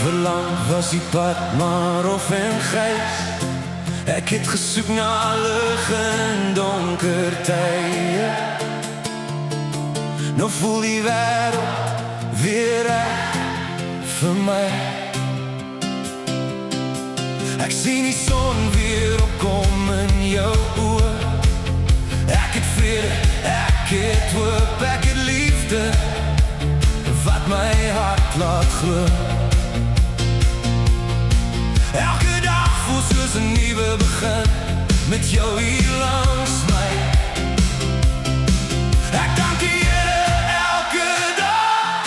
Verlang was die pad maar rof en grijs. Ek het gesoek na lig in donker tye. Nou voel die wêreld weer reg vir my. Ek sien die son weer opkom in jou oë. Ek het vrede, ek het hoop, ek het liefde wat my hart laat glo. Elke dag voel soos 'n nuwe begin met jou hier langs my. Ek dank die Here elke dag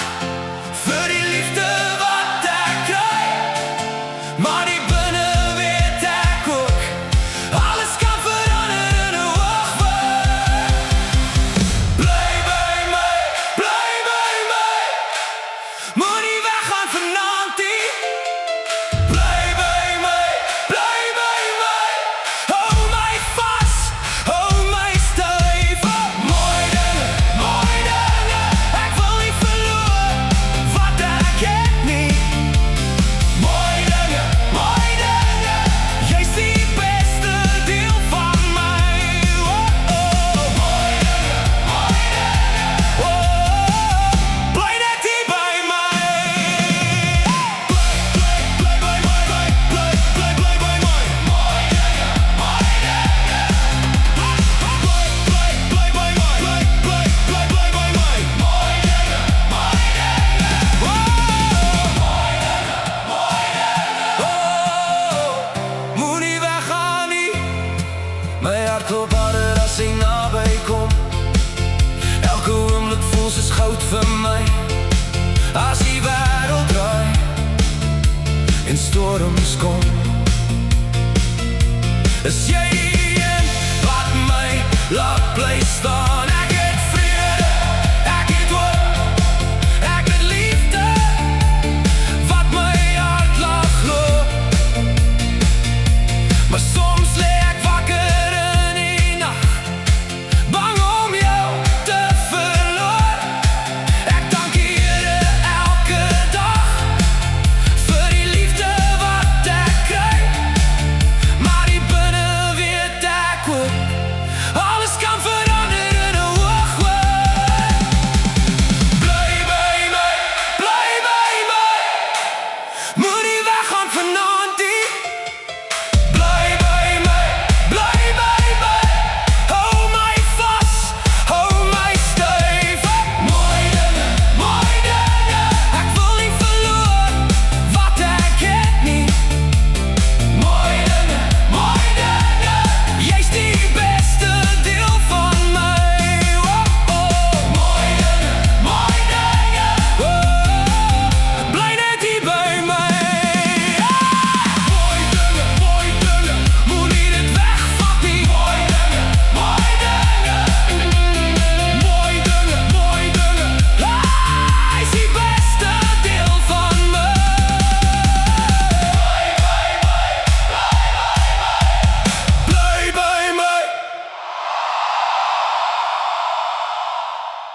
vir die liefde wat ek kry. Maar die binne weet ek ook, alles kan verander in 'n oogwink. Bly by my, moenie weggaan vanaand nie. Bly by my, hou my vas, hou my styf. Mooi dinge, ek wil nie verloor wat ek het nie. Mooi dinge, jy's die beste deel van my. Mooi dinge, bly net hier by my. Bly by my, bly by my. Mooi dinge, bly by my, bly by my. Mooi dinge, moenie weggaan nie. My hart klop harder as ek naby kom. Elke oomblik voel soos goud vir my. As die wêreld draai en storms kom, is jy die een wat my laat bly staan.